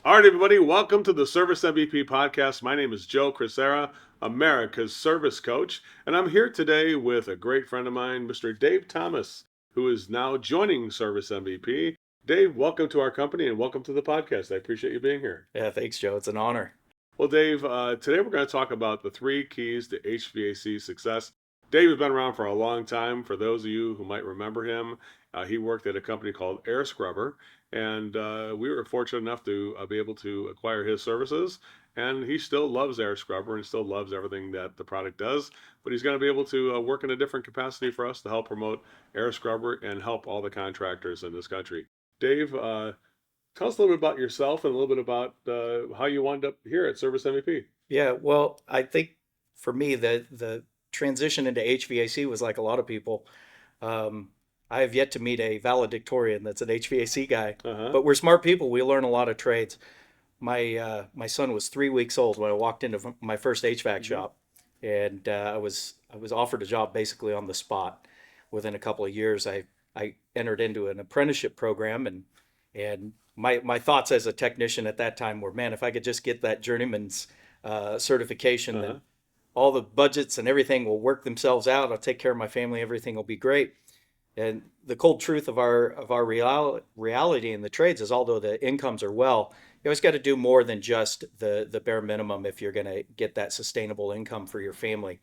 All right, everybody, welcome to the Service MVP podcast. My name is Joe Crisara, America's service coach, and I'm here today with a great friend of mine, Mr. Dave Thomas, who is now joining Service MVP. Dave, welcome to our company and welcome to the podcast. I appreciate you being here. Yeah, thanks, Joe. It's an honor. Well, Dave, today we're going to talk about the three keys to HVAC success. Dave has been around for a long time. For those of you who might remember him, he worked at a company called Air Scrubber, and we were fortunate enough to be able to acquire his services. And he still loves Air Scrubber and still loves everything that the product does. But he's going to be able to work in a different capacity for us to help promote Air Scrubber and help all the contractors in this country. Dave, tell us a little bit about yourself and a little bit about how you wound up here at Service MVP. Yeah, well, I think for me, the transition into HVAC was like a lot of people. Um, I have yet to meet a valedictorian that's an HVAC guy, Uh huh. but we're smart people. We learn a lot of trades. My son was 3 weeks old when I walked into my first HVAC Hmm. shop, and I was offered a job basically on the spot. Within a couple of years, I entered into an apprenticeship program, and my thoughts as a technician at that time were, man, if I could just get that journeyman's certification, Uh then huh. all the budgets and everything will work themselves out. I'll take care of my family. Everything will be great. And the cold truth of our reality in the trades is, although the incomes are well, you always got to do more than just the bare minimum if you're going to get that sustainable income for your family.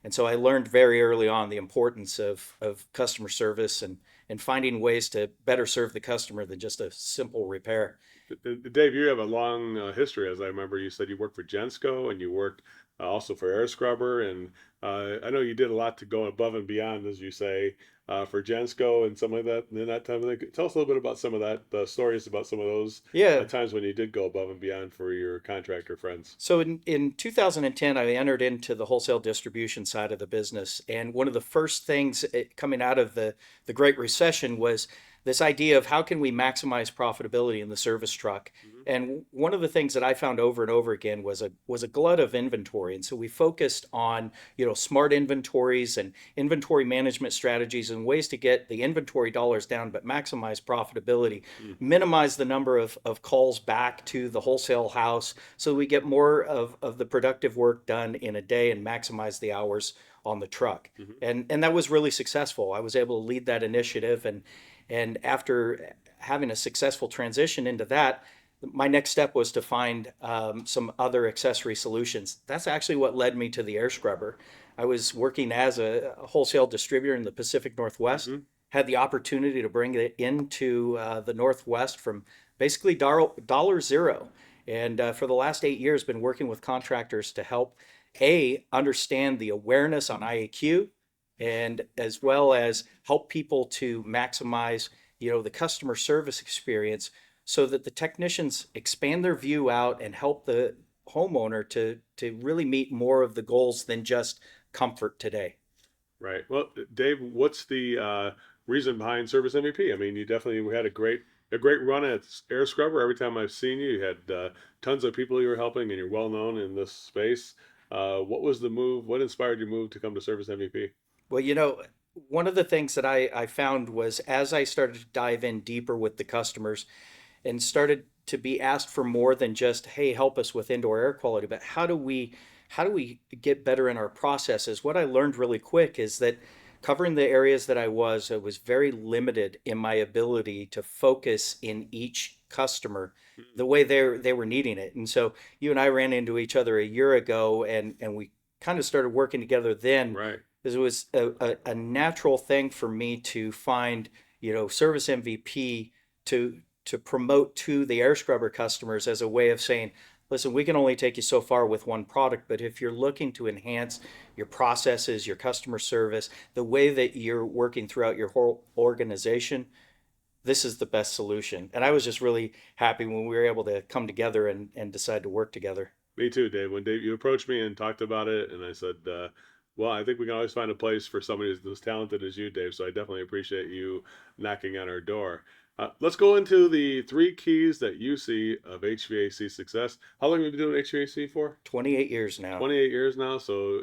And so I learned very early on the importance of customer service and finding ways to better serve the customer than just a simple repair. Dave, you have a long history, as I remember. You said you worked for Jensco and you worked also for Air Scrubber, and I know you did a lot to go above and beyond, as you say, for Jensco and something like that, and then that time of thing. Tell us a little bit about some of that, stories about some of those Yeah. times when you did go above and beyond for your contractor friends. So in 2010, I entered into the wholesale distribution side of the business. And one of the first things coming out of the Great Recession was this idea of how can we maximize profitability in the service truck. Hmm. And one of the things that I found over and over again was a glut of inventory. And so we focused on, smart inventories and inventory management strategies and ways to get the inventory dollars down, but maximize profitability, minimize the number of calls back to the wholesale house so we get more of the productive work done in a day and maximize the hours on the truck. Hmm. And that was really successful. I was able to lead that initiative, and after having a successful transition into that, my next step was to find some other accessory solutions. That's actually what led me to the air scrubber. I was working as a wholesale distributor in the Pacific Northwest, Hmm. had the opportunity to bring it into the Northwest from basically dollar zero. And for the last 8 years, been working with contractors to help understand the awareness on IAQ, and as well as help people to maximize the customer service experience so that the technicians expand their view out and help the homeowner to really meet more of the goals than just comfort today. Right. Well, Dave, what's the reason behind Service MVP? I mean, you definitely had a great run at Air Scrubber. Every time I've seen you, you had tons of people you were helping, and you're well known in this space. What was the move? What inspired your move to come to Service MVP? Well, one of the things that I found was, as I started to dive in deeper with the customers and started to be asked for more than just, hey, help us with indoor air quality, but how do we get better in our processes? What I learned really quick is that covering the areas that I was very limited in my ability to focus in each customer the way they were needing it. And so you and I ran into each other a year ago, and we kind of started working together then, Right. because it was a natural thing for me to find, service MVP to promote to the air scrubber customers as a way of saying, listen, we can only take you so far with one product, but if you're looking to enhance your processes, your customer service, the way that you're working throughout your whole organization, this is the best solution. And I was just really happy when we were able to come together and decide to work together. Me too, Dave. When Dave you approached me and talked about it, and I said, "Well, I think we can always find a place for somebody who's as talented as you, Dave." So I definitely appreciate you knocking on our door. Let's go into the three keys that you see of HVAC success. How long have you been doing HVAC for? 28 years now. 28 years now. So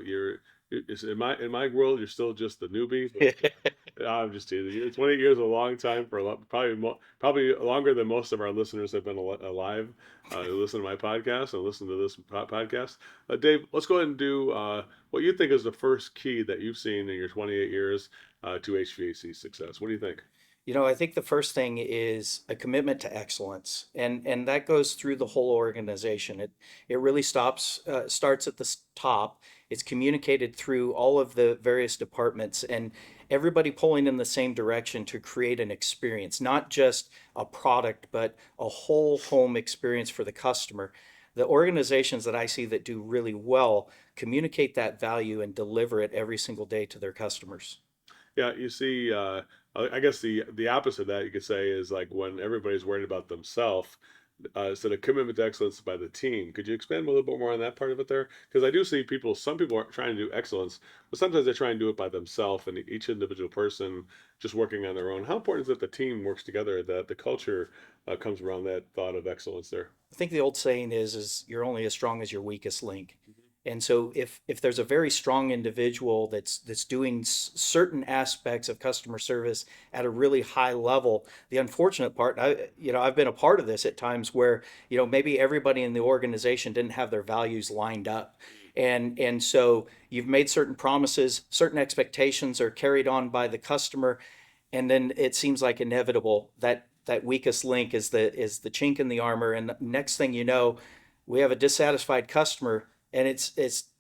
in my world, you're still just a newbie. I'm just teasing you. 28 years is a long time for a lot, probably longer than most of our listeners have been alive. Who listen to my podcast and listen to this podcast. Dave, let's go ahead and do what you think is the first key that you've seen in your 28 years to HVAC success. What do you think? I think the first thing is a commitment to excellence, and that goes through the whole organization. It really starts at the top. It's communicated through all of the various departments, and everybody pulling in the same direction to create an experience, not just a product, but a whole home experience for the customer. The organizations that I see that do really well communicate that value and deliver it every single day to their customers. Yeah, you see, I guess the opposite of that you could say is like when everybody's worried about themselves instead of commitment to excellence by the team. Could you expand a little bit more on that part of it there? Because I do see people, some people are trying to do excellence, but sometimes they try and do it by themselves and each individual person just working on their own. How important is it that the team works together, that the culture comes around that thought of excellence there? I think the old saying is you're only as strong as your weakest link. And so if there's a very strong individual that's doing certain aspects of customer service at a really high level, the unfortunate part, I've been a part of this at times where, maybe everybody in the organization didn't have their values lined up. And so you've made certain promises, certain expectations are carried on by the customer, and then it seems like inevitable that that weakest link is the chink in the armor, and next thing you know, we have a dissatisfied customer, and it's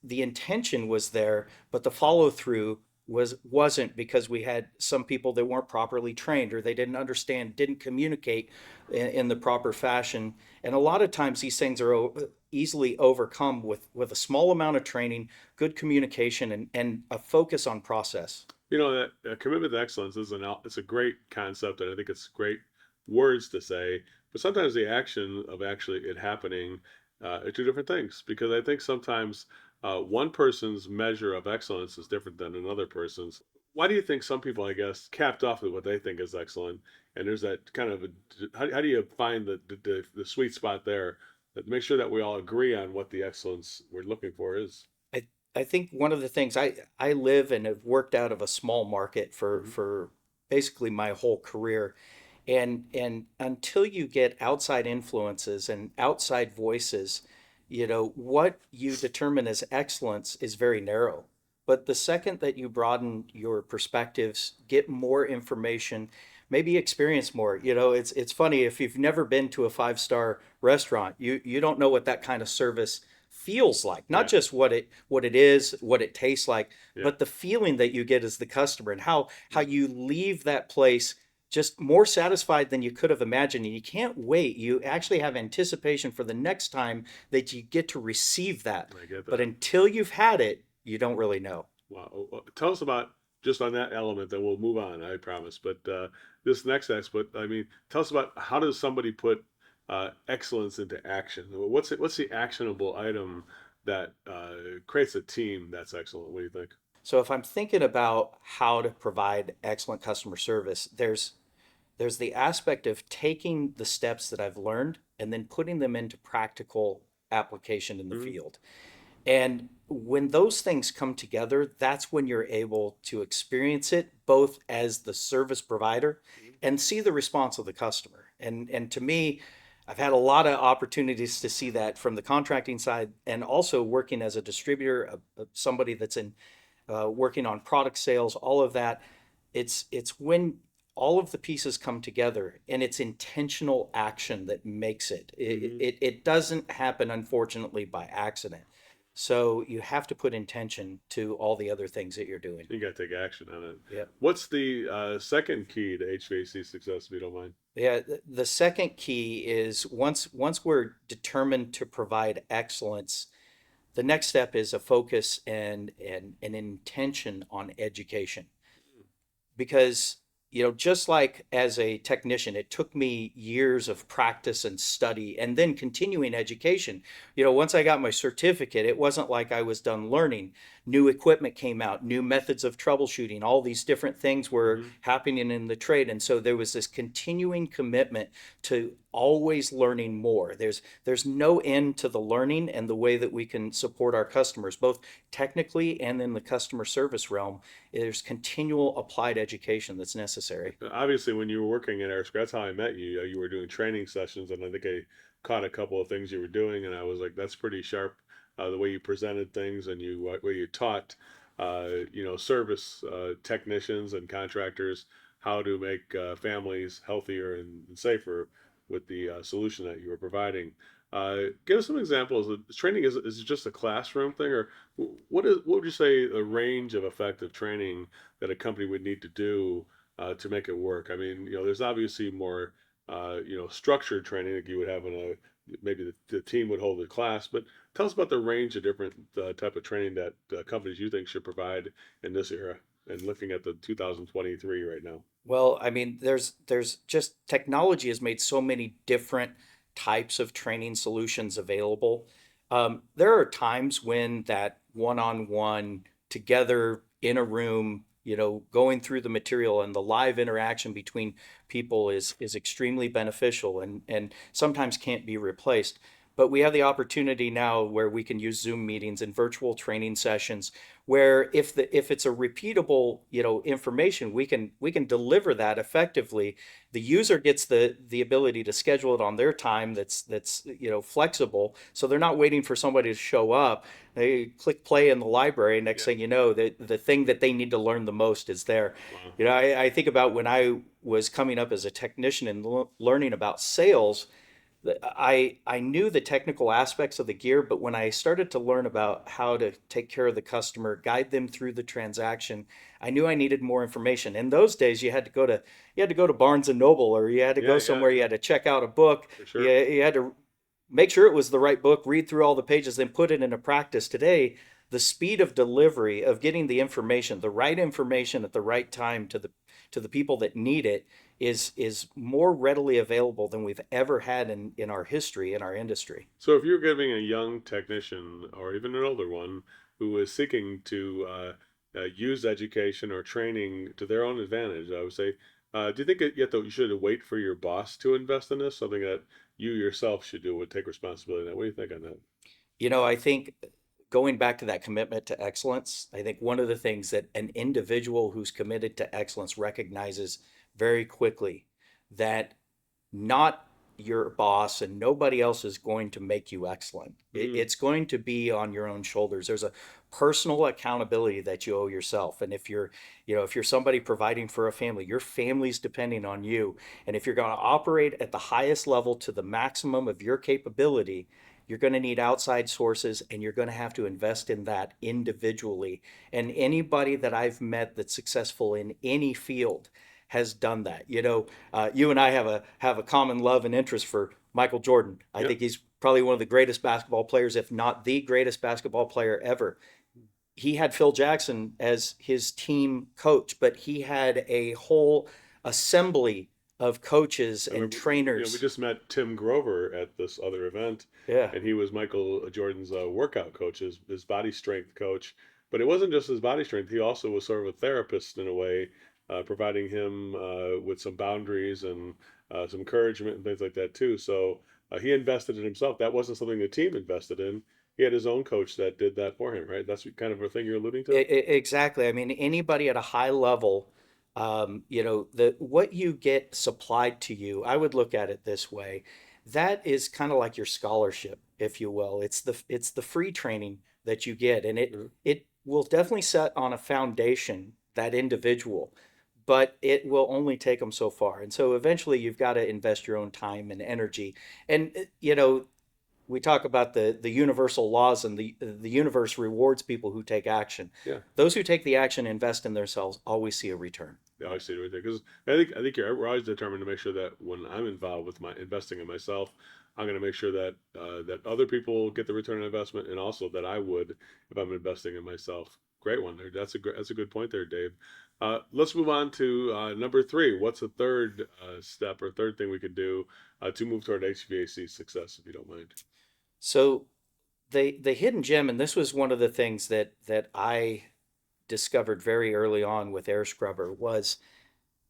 the intention was there, but the follow through wasn't, because we had some people that weren't properly trained, or they didn't understand, didn't communicate in the proper fashion. And a lot of times these things are easily overcome with a small amount of training, good communication, and a focus on process. You know that commitment to excellence is it's a great concept, and I think it's great words to say. But sometimes the action of actually it happening are two different things. Because I think sometimes one person's measure of excellence is different than another person's. Why do you think some people, I guess, capped off with what they think is excellent, and there's that kind of how do you find the sweet spot there that make sure that we all agree on what the excellence we're looking for is? I I think one of the things I live and have worked out of a small market for Hmm. basically my whole career, and until you get outside influences and outside voices, what you determine as excellence is very narrow. But the second that you broaden your perspectives, get more information, maybe experience more. It's funny, if you've never been to a five-star restaurant, you don't know what that kind of service feels like. Not Yeah, just what it is, what it tastes like, yeah. but the feeling that you get as the customer, and how you leave that place just more satisfied than you could have imagined. And you can't wait. You actually have anticipation for the next time that you get to receive that. I get But that. until you've had it, you don't really know. Wow. Tell us about just on that element, then we'll move on, I promise. But this next aspect, I mean, tell us about how does somebody put excellence into action? What's the actionable item that creates a team that's excellent? What do you think? So if I'm thinking about how to provide excellent customer service, there's the aspect of taking the steps that I've learned and then putting them into practical application in the Hmm. field. And when those things come together, that's when you're able to experience it both as the service provider and see the response of the customer. And to me, I've had a lot of opportunities to see that from the contracting side, and also working as a distributor, somebody that's in working on product sales, all of that. It's when all of the pieces come together, and it's intentional action that makes it. It, Hmm. it, it doesn't happen, unfortunately, by accident. So you have to put intention to all the other things that you're doing. You got to take action on it. Yeah. What's the second key to HVAC success, if you don't mind? Yeah. The second key is once we're determined to provide excellence, the next step is a focus and an intention on education. Because just like as a technician, it took me years of practice and study and then continuing education. Once I got my certificate, it wasn't like I was done learning. new equipment came out, new methods of troubleshooting, all these different things were Hmm. happening in the trade. And so there was this continuing commitment to always learning more. There's no end to the learning and the way that we can support our customers, both technically and in the customer service realm. There's continual applied education that's necessary. Obviously, when you were working at Airscope, that's how I met you. You were doing training sessions, and I think I caught a couple of things you were doing, and I was like, "That's pretty sharp." The way you presented things and you way you taught, service technicians and contractors how to make families healthier and safer with the solution that you were providing. Give us some examples. Training is it just a classroom thing, or what would you say the range of effective training that a company would need to do to make it work? I mean, there's obviously more, structured training that you would have in maybe the team would hold a class, but tell us about the range of different type of training that companies you think should provide in this era and looking at the 2023 right now. Well, I mean, there's just technology has made so many different types of training solutions available. There are times when that one-on-one together in a room, going through the material and the live interaction between people is extremely beneficial and sometimes can't be replaced. But we have the opportunity now where we can use Zoom meetings and virtual training sessions where if it's a repeatable, information, we can deliver that effectively. The user gets the ability to schedule it on their time that's flexible, so they're not waiting for somebody to show up. They click play in the library, next Yeah. thing you know, the thing that they need to learn the most is there. Wow. I think about when I was coming up as a technician and learning about sales. I knew the technical aspects of the gear, but when I started to learn about how to take care of the customer, guide them through the transaction, I knew I needed more information. In those days, you had to go to Barnes and Noble, or you had to Yeah, go yeah, somewhere. You had to check out a book. for You, sure. you had to make sure it was the right book, read through all the pages, then put it into practice. Today, the speed of delivery of getting the information, the right information at the right time to the people that need it is more readily available than we've ever had in our history in our industry. So if you're giving a young technician or even an older one who is seeking to use education or training to their own advantage, I would say, do you think yet though you should wait for your boss to invest in this, something that you yourself should do, would take responsibility in that? What do you think on that? I think going back to that commitment to excellence, I think one of the things that an individual who's committed to excellence recognizes very quickly that not your boss and nobody else is going to make you excellent. Mm, It's going to be on your own shoulders. There's a personal accountability that you owe yourself. And if you're somebody providing for a family, your family's depending on you. And if you're going to operate at the highest level to the maximum of your capability, you're going to need outside sources and you're going to have to invest in that individually. And anybody that I've met that's successful in any field has done that. You and I have a common love and interest for Michael Jordan. I yeah. think he's probably one of the greatest basketball players, if not the greatest basketball player ever. He had Phil Jackson as his team coach, but he had a whole assembly of coaches I and remember, we trainers. just met Tim Grover at this other event, Yeah. and he was Michael Jordan's workout coach, his body strength coach. But it wasn't just his body strength; he also was sort of a therapist in a way, providing him with some boundaries and some encouragement and things like that too. So he invested in himself. That wasn't something the team invested in. He had his own coach that did that for him, right? That's kind of a thing you're alluding to. Exactly. I mean, anybody at a high level, the what you get supplied to you, I would look at it this way. That is kind of like your scholarship, if you will. It's the free training that you get, and it Mhm. it will definitely set on a foundation that individual, but it will only take them so far. And so eventually you've got to invest your own time and energy. And we talk about the universal laws, and the universe rewards people who take action. Yeah. Those who take the action, invest in themselves, always see a return. Yeah, I see it right there because I think we're always determined to make sure that when I'm involved with my investing in myself, I'm going to make sure that that other people get the return on investment, and also that I would if I'm investing in myself. Great one there. That's a good point there, Dave. Let's move on to number three. What's the third step or third thing we could do to move toward HVAC success, if you don't mind? So the hidden gem, and this was one of the things that I discovered very early on with air scrubber, was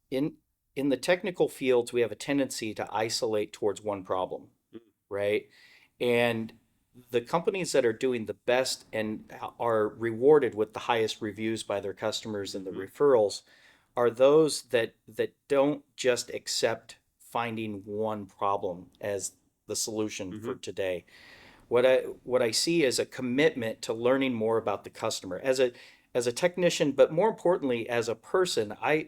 in in the technical fields we have a tendency to isolate towards one problem, right? And the companies that are doing the best and are rewarded with the highest reviews by their customers and the Mm-hmm. referrals are those that don't just accept finding one problem as the solution Mm-hmm. for today. What I see is a commitment to learning more about the customer as a technician, but more importantly as a person. I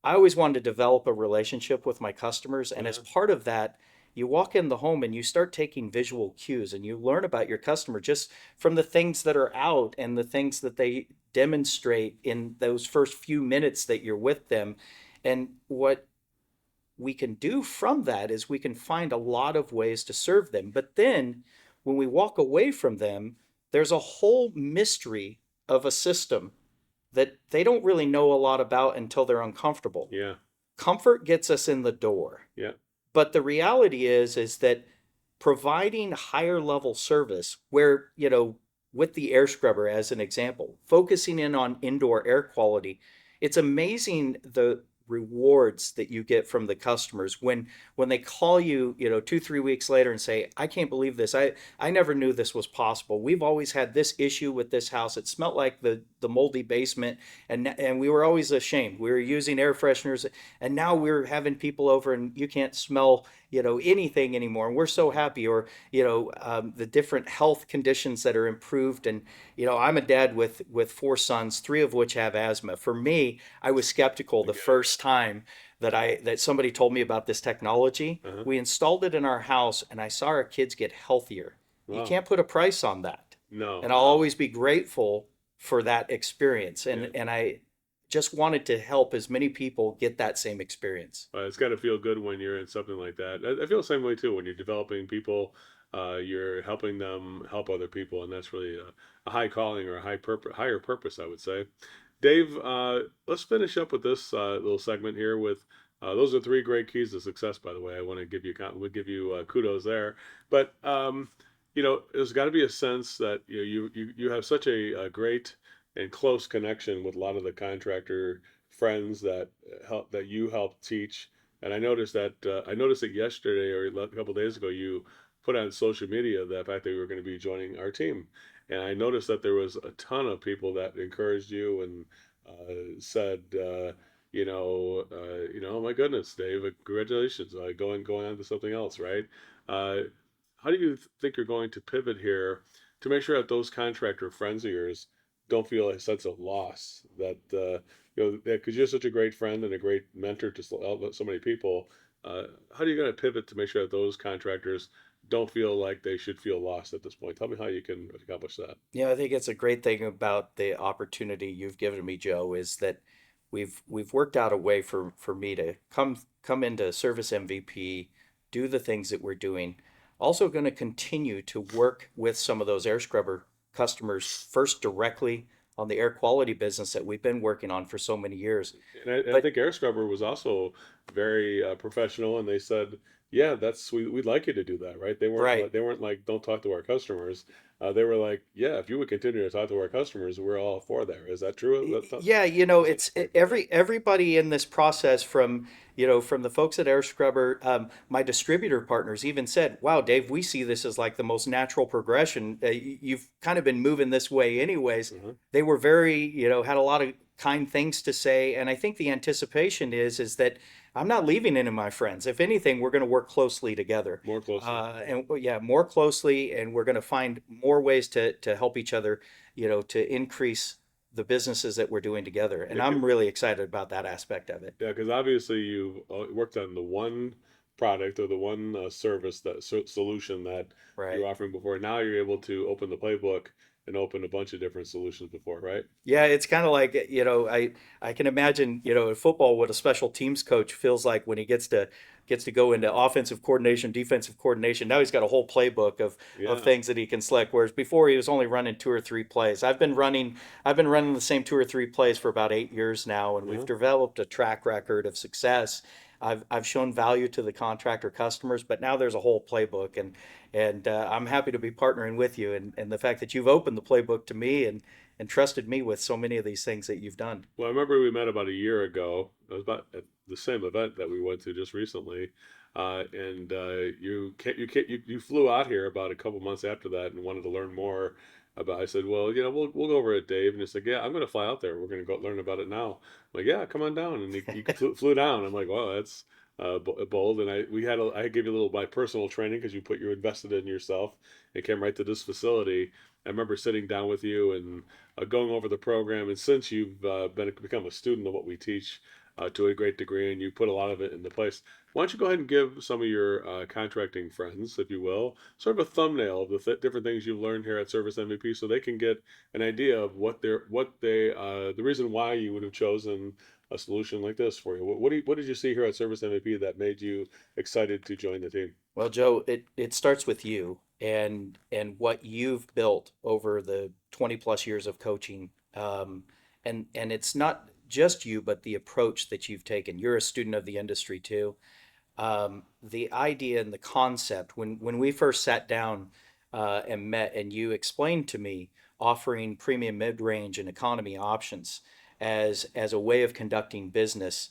always wanted to develop a relationship with my customers. And as Uh-huh. part of that, you walk in the home and you start taking visual cues and you learn about your customer just from the things that are out and the things that they demonstrate in those first few minutes that you're with them. And what we can do from that is we can find a lot of ways to serve them. But then when we walk away from them, there's a whole mystery of a system that they don't really know a lot about until they're uncomfortable. Yeah. Comfort gets us in the door. Yeah. But the reality is that providing higher level service where, with the air scrubber as an example, focusing in on indoor air quality, it's amazing the rewards that you get from the customers when they call you, 2 3 weeks later and say, I can't believe this. I never knew this was possible. We've always had this issue with this house. It smelled like the moldy basement, and we were always ashamed. We were using air fresheners, and now we're having people over and you can't smell, anything anymore, and we're so happy. Or the different health conditions that are improved. And I'm a dad with four sons, three of which have asthma. For me, I was skeptical I the get it. first time that somebody told me about this technology. Uh-huh. We installed it in our house and I saw our kids get healthier. You Wow. can't put a price on that. No, And I'll no. always be grateful for that experience. Yeah. And I just wanted to help as many people get that same experience. It's got to feel good when you're in something like that. I feel the same way too. When you're developing people, you're helping them help other people, and that's really a high calling or a higher purpose, I would say. Dave, let's finish up with this little segment here. With those are three great keys to success. By the way, I want to give you would give you kudos there. But there's got to be a sense that you have such a great and close connection with a lot of the contractor friends that you help teach. And I noticed that yesterday or a couple of days ago you put on social media the fact that you were going to be joining our team, and I noticed that there was a ton of people that encouraged you and said, oh my goodness, Dave, congratulations, going on to something else, right? Uh, how do you think you're going to pivot here to make sure that those contractor friends of yours don't feel a sense of loss that because you're such a great friend and a great mentor to so many people. How are you going to pivot to make sure that those contractors don't feel like they should feel lost at this point? Tell me how you can accomplish that. I think it's a great thing about the opportunity you've given me, Joe, is that we've worked out a way for me to come into service MVP, do the things that we're doing. Also going to continue to work with some of those air scrubber customers first directly on the air quality business that we've been working on for so many years. And I But think Air Scrubber was also very professional, and they said, "Yeah, we'd like you to do that, right?" right. They weren't like, "Don't talk to our customers." They were like, "Yeah, if you would continue to talk to our customers, we're all for that." Is that true? Yeah, it's everybody in this process from the folks at Air Scrubber. My distributor partners even said, "Wow, Dave, we see this as like the most natural progression. You've kind of been moving this way, anyways." Uh-huh. They were very, had a lot of kind things to say, and I think the anticipation is that I'm not leaving any of my friends. If anything, we're going to work closely together, More closely. and yeah, more closely, and we're going to find more ways to help each other, to increase the businesses that we're doing together. And Yeah, I'm really excited about that aspect of it. yeah, because obviously you worked on the one product or the one service solution that you Right. were offering before. Now you're able to open the playbook and open a bunch of different solutions before, right? Yeah, it's kind of like, I can imagine, in football what a special teams coach feels like when he gets to go into offensive coordination, defensive coordination. Now he's got a whole playbook of Yeah. things that he can select, whereas before he was only running two or three plays. I've been running the same two or three plays for about 8 years now, and we've Uh-huh. developed a track record of success. I've shown value to the contractor customers, but now there's a whole playbook, and I'm happy to be partnering with you, and the fact that you've opened the playbook to me and trusted me with so many of these things that you've done. Well, I remember we met about a year ago. It was about at the same event that we went to just recently, and you flew out here about a couple months after that and wanted to learn more about. I said, well, we'll go over it, Dave, and he's like, yeah, I'm going to fly out there. We're going to go learn about it now. I'm like, yeah, come on down, and he flew down. I'm like, wow, that's bold. And I gave you a little my personal training because you invested in yourself and came right to this facility. I remember sitting down with you and going over the program. And since you've become a student of what we teach to a great degree, and you put a lot of it into place, why don't you go ahead and give some of your contracting friends, if you will, sort of a thumbnail of the different things you've learned here at Service MVP, so they can get an idea of the reason why you would have chosen a solution like this for you. What did you see here at Service MVP that made you excited to join the team? Well, Joe, it starts with you and what you've built over the 20 plus years of coaching. And it's not just you, but the approach that you've taken. You're a student of the industry too. The idea and the concept, when we first sat down and met, and you explained to me offering premium mid-range and economy options as a way of conducting business,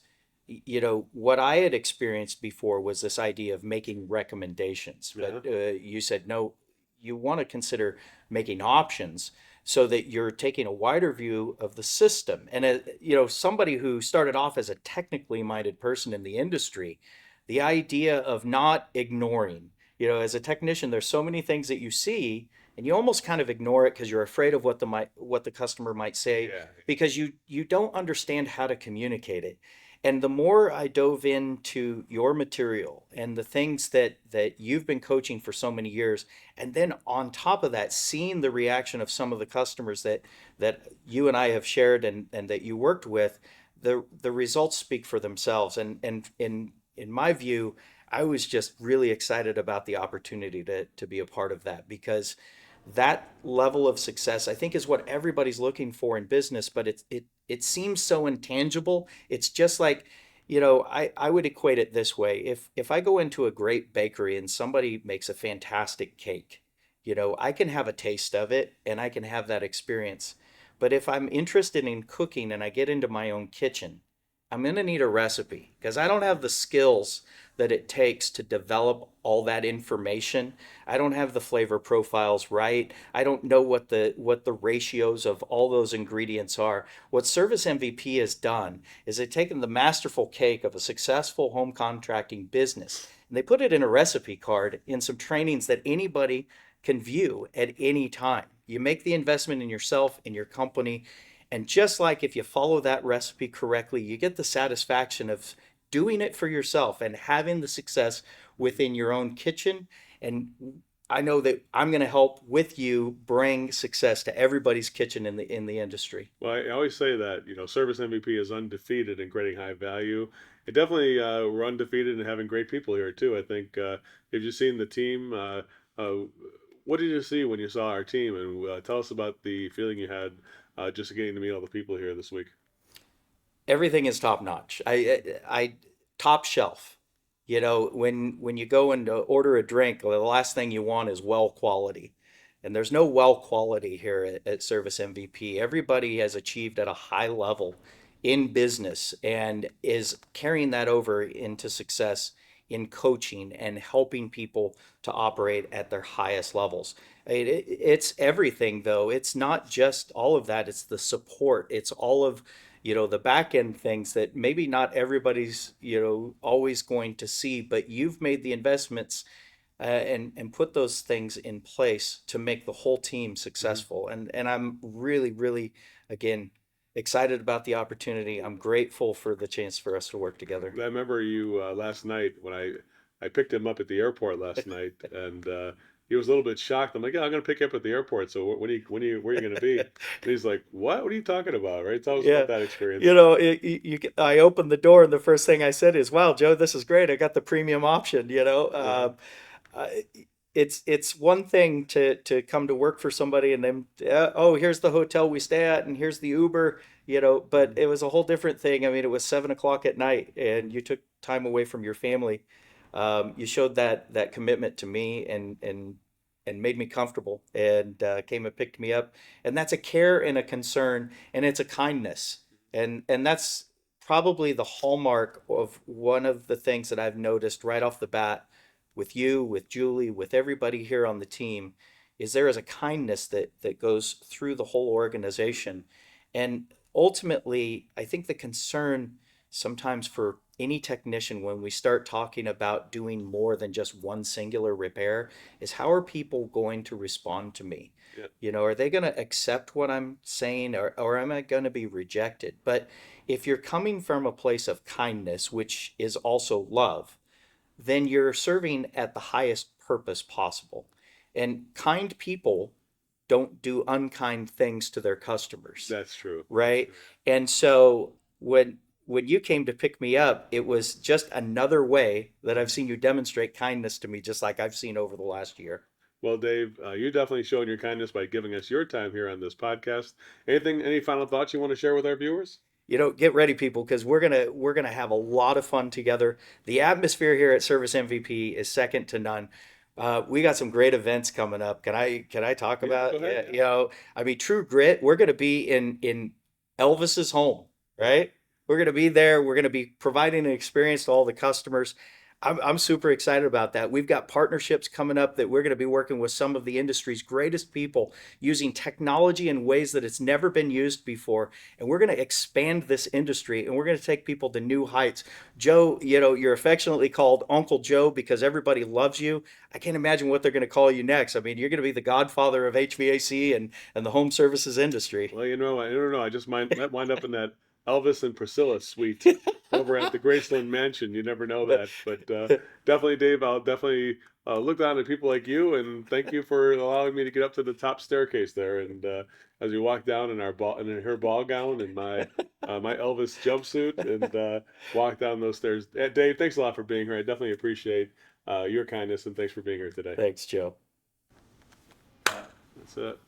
what I had experienced before was this idea of making recommendations, Yeah. but you said no, you want to consider making options so that you're taking a wider view of the system. And somebody who started off as a technically minded person in the industry, the idea of not ignoring, as a technician, there's so many things that you see and you almost kind of ignore it because you're afraid of what the customer might say, Yeah. because you don't understand how to communicate it. And the more I dove into your material and the things that you've been coaching for so many years, and then on top of that, seeing the reaction of some of the customers that you and I have shared and that you worked with, the results speak for themselves. And in my view, I was just really excited about the opportunity to be a part of that, because that level of success, I think, is what everybody's looking for in business, but it seems so intangible. It's just like, I would equate it this way. If I go into a great bakery and somebody makes a fantastic cake, I can have a taste of it and I can have that experience. But if I'm interested in cooking and I get into my own kitchen, I'm going to need a recipe because I don't have the skills that it takes to develop all that information. I don't have the flavor profiles right. I don't know what the ratios of all those ingredients are. What Service MVP has done is they've taken the masterful cake of a successful home contracting business and they put it in a recipe card in some trainings that anybody can view at any time. You make the investment in yourself, in your company, and just like if you follow that recipe correctly, you get the satisfaction of doing it for yourself and having the success within your own kitchen. And I know that I'm going to help with you bring success to everybody's kitchen in the industry. Well, I always say that, Service MVP is undefeated in creating high value. It definitely we're undefeated in having great people here too. I think if you've seen the team, uh, what did you see when you saw our team? And tell us about the feeling you had just getting to meet all the people here this week. Everything is top notch. I top shelf. When you go and order a drink, the last thing you want is well quality. And there's no well quality here at Service MVP. Everybody has achieved at a high level in business and is carrying that over into success in coaching and helping people to operate at their highest levels. It's everything, though. It's not just all of that. It's the support. It's all of, the back end things that maybe not everybody's, always going to see, but you've made the investments and put those things in place to make the whole team Mhm. successful. And I'm really, really, again, excited about the opportunity. I'm grateful for the chance for us to work together. I remember you last night when I picked him up at the airport last night, and he was a little bit shocked. I'm like, yeah, I'm gonna pick you up at the airport. So where are you gonna be? And he's like, what? What are you talking about? Right? Tell us about Yeah, that experience. I opened the door and the first thing I said is, "Wow, Joe, this is great. I got the premium option." Uh-huh. I- it's one thing to come to work for somebody and then, oh, here's the hotel we stay at and here's the Uber, but Mhm. it was a whole different thing. I mean, it was 7 o'clock at night and you took time away from your family, you showed that commitment to me and made me comfortable and came and picked me up. And that's a care and a concern, and it's a kindness. And that's probably the hallmark of one of the things that I've noticed right off the bat with you, with Julie, with everybody here on the team, is there is a kindness that goes through the whole organization. And ultimately, I think the concern sometimes for any technician when we start talking about doing more than just one singular repair is how are people going to respond to me? Yeah, You know, are they going to accept what I'm saying, or am I going to be rejected? But if you're coming from a place of kindness, which is also love, then you're serving at the highest purpose possible. And kind people don't do unkind things to their customers, that's true. That's right? true. And so when you came to pick me up, it was just another way that I've seen you demonstrate kindness to me, just like I've seen over the last year. Well, Dave, you definitely showed your kindness by giving us your time here on this podcast. Anything, any final thoughts you want to share with our viewers? You know, get ready, people, because we're gonna have a lot of fun together. The atmosphere here at Service MVP is second to none. We got some great events coming up. Can I talk Yeah, go about? ahead. Yeah, Yeah. you know, I mean, True Grit. We're gonna be in Elvis's home, Yep. right? We're gonna be there. We're gonna be providing an experience to all the customers. I'm super excited about that. We've got partnerships coming up that we're going to be working with some of the industry's greatest people using technology in ways that it's never been used before. And we're going to expand this industry and we're going to take people to new heights. Joe, you know, you're affectionately called Uncle Joe because everybody loves you. I can't imagine what they're going to call you next. I mean, you're going to be the godfather of HVAC and the home services industry. Well, I don't know. I just might wind up in that Elvis and Priscilla suite over at the Graceland Mansion. You never know that. But definitely, Dave, I'll definitely look down at people like you and thank you for allowing me to get up to the top staircase there. And as we walk down in our ball, in her ball gown and my Elvis jumpsuit and walk down those stairs. Dave, thanks a lot for being here. I definitely appreciate your kindness and thanks for being here today. Thanks, Joe. That's it.